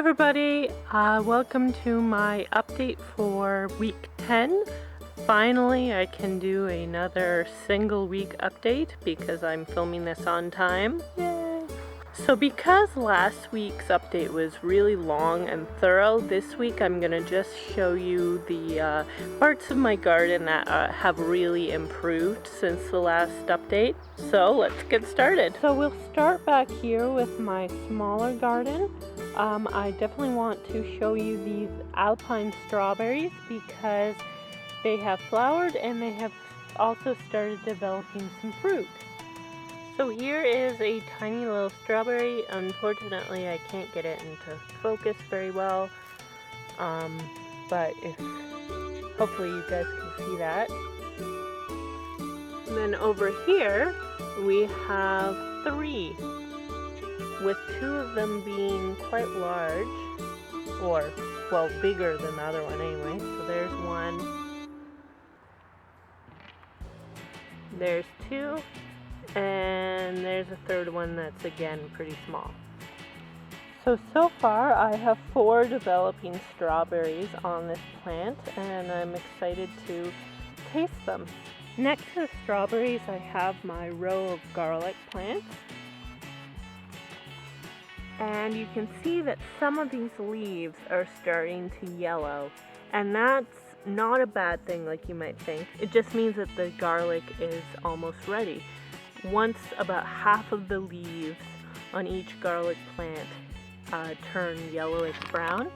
everybody, welcome to my update for week 10. Finally, I can do another single week update because I'm filming this on time. Yay! So because last week's update was really long and thorough, this week I'm going to just show you the parts of my garden that have really improved since the last update. So let's get started. So we'll start back here with my smaller garden. I definitely want to show you these alpine strawberries because they have flowered and they have also started developing some fruit. So here is a tiny little strawberry. Unfortunately, I can't get it into focus very well, but hopefully you guys can see that. And then over here we have 3. with 2 of them being quite large, or, well, bigger than the other one anyway. So there's 1, there's 2, and there's a 3rd one that's again pretty small. So far I have 4 developing strawberries on this plant, and I'm excited to taste them. Next to the strawberries I have my row of garlic plants. And you can see that some of these leaves are starting to yellow, and that's not a bad thing like you might think. It just means that the garlic is almost ready. Once about half of the leaves on each garlic plant turn yellowish brown,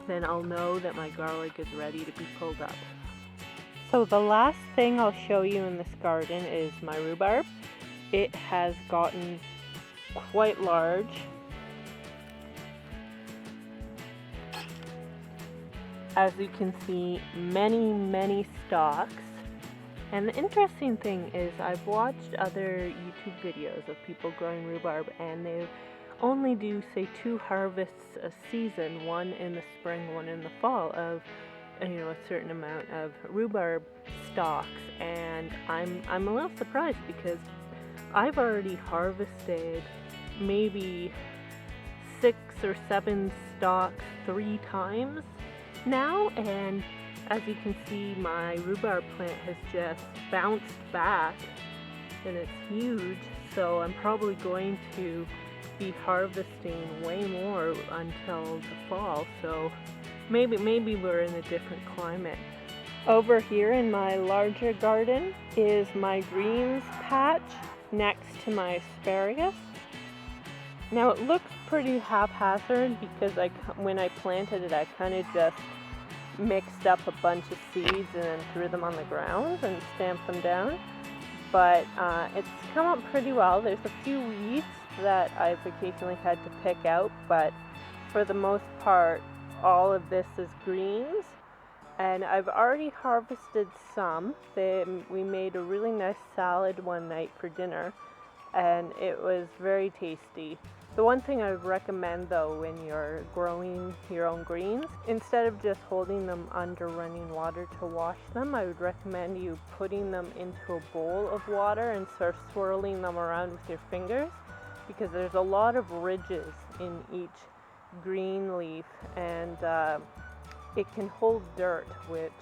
then I'll know that my garlic is ready to be pulled up. So the last thing I'll show you in this garden is my rhubarb. It has gotten quite large. As you can see, many stalks. And the interesting thing is I've watched other YouTube videos of people growing rhubarb, and they only do, say, 2 harvests a season, one in the spring, one in the fall, of a certain amount of rhubarb stalks. And I'm a little surprised because I've already harvested maybe 6 or 7 stalks 3 times now, and as you can see, my rhubarb plant has just bounced back and it's huge, so I'm probably going to be harvesting way more until the fall. So maybe we're in a different climate. Over here in my larger garden is my greens patch next to my asparagus. Now it looks pretty haphazard because when I planted it, I kind of just mixed up a bunch of seeds and then threw them on the ground and stamped them down. But it's come up pretty well. There's a few weeds that I've occasionally had to pick out, but for the most part, all of this is greens. And I've already harvested some. We made a really nice salad one night for dinner, and it was very tasty. The one thing I would recommend though when you're growing your own greens, instead of just holding them under running water to wash them, I would recommend you putting them into a bowl of water and sort of swirling them around with your fingers, because there's a lot of ridges in each green leaf, and it can hold dirt, which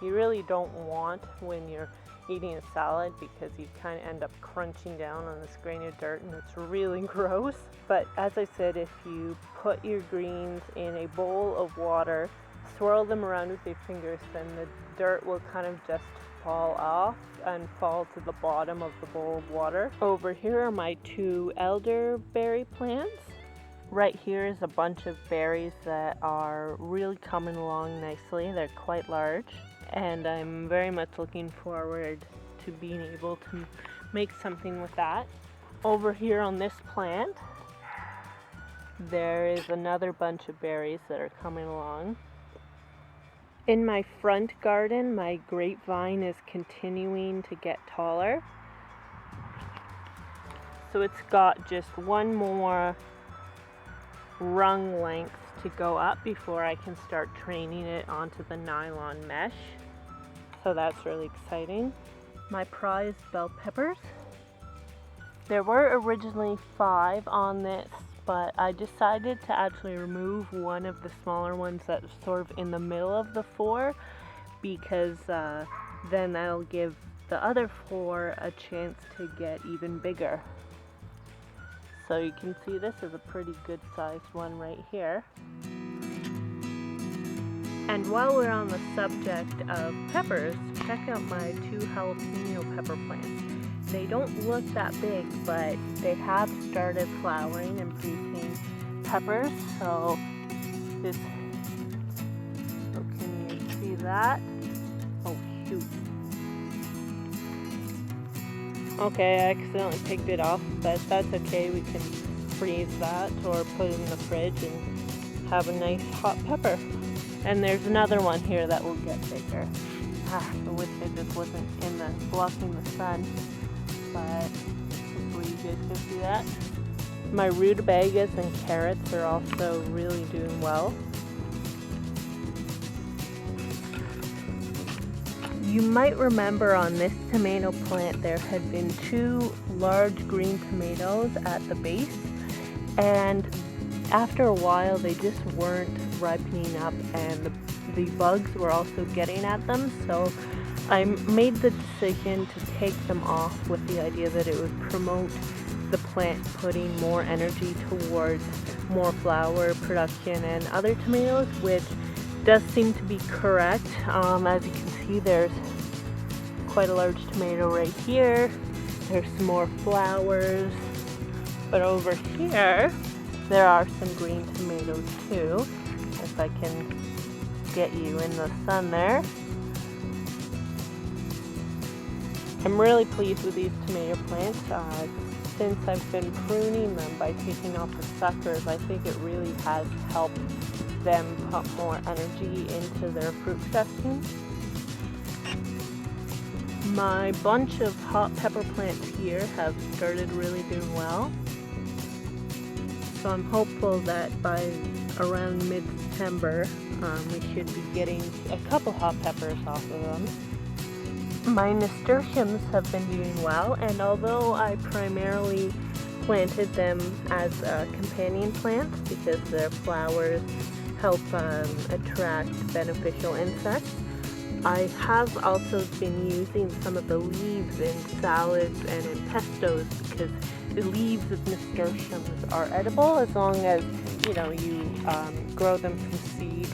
you really don't want when you're eating a salad, because you kind of end up crunching down on this grain of dirt and it's really gross. But as I said, if you put your greens in a bowl of water, swirl them around with your fingers, then the dirt will kind of just fall off and fall to the bottom of the bowl of water. Over here are my 2 elderberry plants. Right here is a bunch of berries that are really coming along nicely. They're quite large, and I'm very much looking forward to being able to make something with that. Over here on this plant, there is another bunch of berries that are coming along. In my front garden, my grapevine is continuing to get taller. So it's got just one more rung length to go up before I can start training it onto the nylon mesh. So that's really exciting. My prized bell peppers. There were originally 5 on this but I decided to actually remove one of the smaller ones that's sort of in the middle of the 4, because then that'll give the other 4 a chance to get even bigger. So you can see this is a pretty good sized one right here. And while we're on the subject of peppers, check out my 2 jalapeno pepper plants. They don't look that big, but they have started flowering and producing peppers. So this, oh, can you see that? Oh shoot. Okay, I accidentally picked it off, but that's okay. We can freeze that or put it in the fridge and have a nice hot pepper. And there's another one here that will get bigger. I wish it just wasn't blocking the sun, but hopefully you guys can see that. My rutabagas and carrots are also really doing well. You might remember on this tomato plant there had been 2 large green tomatoes at the base, and after a while they just weren't ripening up, and the bugs were also getting at them, so I made the decision to take them off with the idea that it would promote the plant putting more energy towards more flower production and other tomatoes, which does seem to be correct. As you can see, there's quite a large tomato right here. There's some more flowers, but over here there are some green tomatoes too, if I can get you in the sun there. I'm really pleased with these tomato plants. Since I've been pruning them by taking off the suckers, I think it really has helped them put more energy into their fruit section. My bunch of hot pepper plants here have started really doing well. So I'm hopeful that by around mid-September we should be getting a couple hot peppers off of them. My nasturtiums have been doing well, and although I primarily planted them as companion plants because their flowers help attract beneficial insects, I have also been using some of the leaves in salads and in pestos, because the leaves of nasturtiums are edible as long as you grow them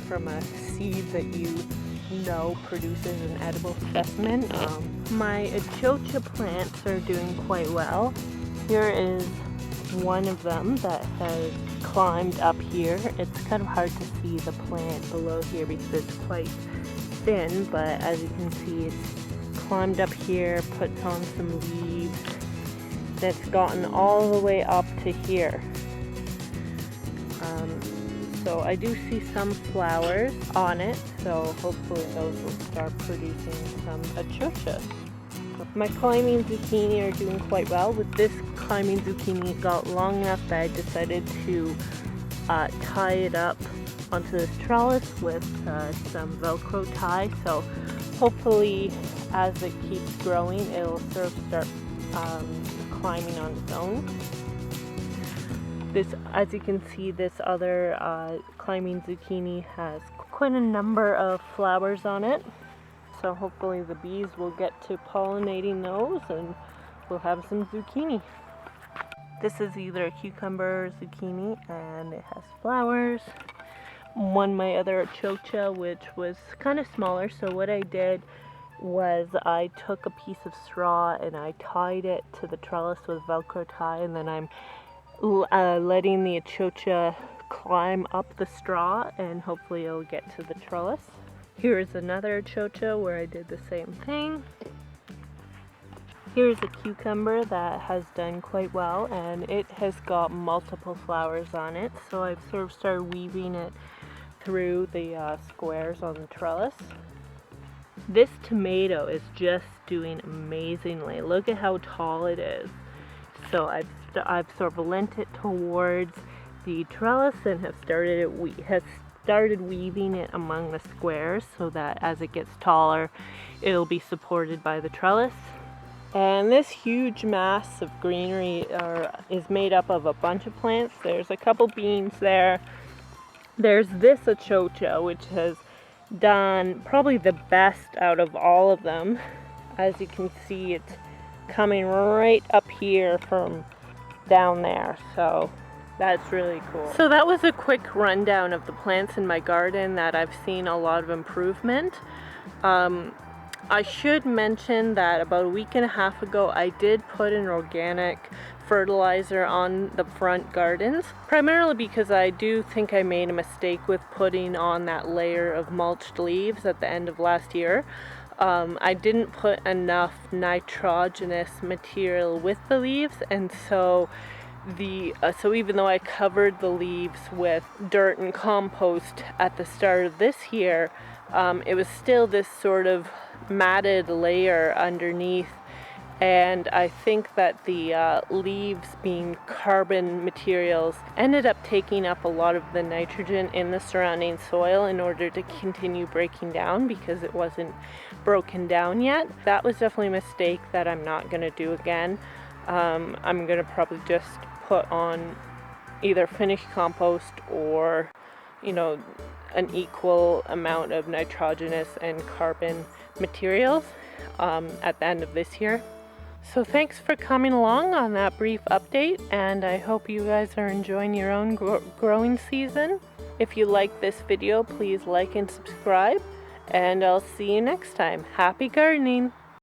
from a seed that you know produces an edible specimen. My achocha plants are doing quite well. Here is one of them that has climbed up here. It's kind of hard to see the plant below here because it's quite thin, but as you can see, it's climbed up here, puts on some leaves, that's gotten all the way up to here. So I do see some flowers on it, so hopefully those will start producing some achochas. My climbing zucchini are doing quite well. With this climbing zucchini, it got long enough that I decided to tie it up onto this trellis with some Velcro tie. So hopefully as it keeps growing, it'll sort of start climbing on its own. This, as you can see, this other climbing zucchini has quite a number of flowers on it. So hopefully the bees will get to pollinating those and we'll have some zucchini. This is either a cucumber or zucchini, and it has flowers. My other achocha, which was kind of smaller, so what I did was I took a piece of straw and I tied it to the trellis with Velcro tie, and then I'm letting the achocha climb up the straw, and hopefully it'll get to the trellis. Here's another achocha where I did the same thing. Here's a cucumber that has done quite well, and it has got multiple flowers on it, so I've sort of started weaving it through the squares on the trellis. This tomato is just doing amazingly. Look at how tall it is. So I've sort of lent it towards the trellis and have started weaving it among the squares so that as it gets taller, it'll be supported by the trellis. And this huge mass of greenery is made up of a bunch of plants. There's a couple beans there. There's this achocha, which has done probably the best out of all of them. As you can see, it's coming right up here from down there, so that's really cool. So that was a quick rundown of the plants in my garden that I've seen a lot of improvement. I should mention that about a week and a half ago I did put an organic fertilizer on the front gardens, primarily because I do think I made a mistake with putting on that layer of mulched leaves at the end of last year. I didn't put enough nitrogenous material with the leaves, and so even though I covered the leaves with dirt and compost at the start of this year, it was still this sort of matted layer underneath, and I think that the leaves, being carbon materials, ended up taking up a lot of the nitrogen in the surrounding soil in order to continue breaking down because it wasn't broken down yet. That was definitely a mistake that I'm not going to do again. I'm going to probably just put on either finished compost or, an equal amount of nitrogenous and carbon materials at the end of this year. So thanks for coming along on that brief update, and I hope you guys are enjoying your own growing season. If you like this video, please like and subscribe, and I'll see you next time. Happy gardening!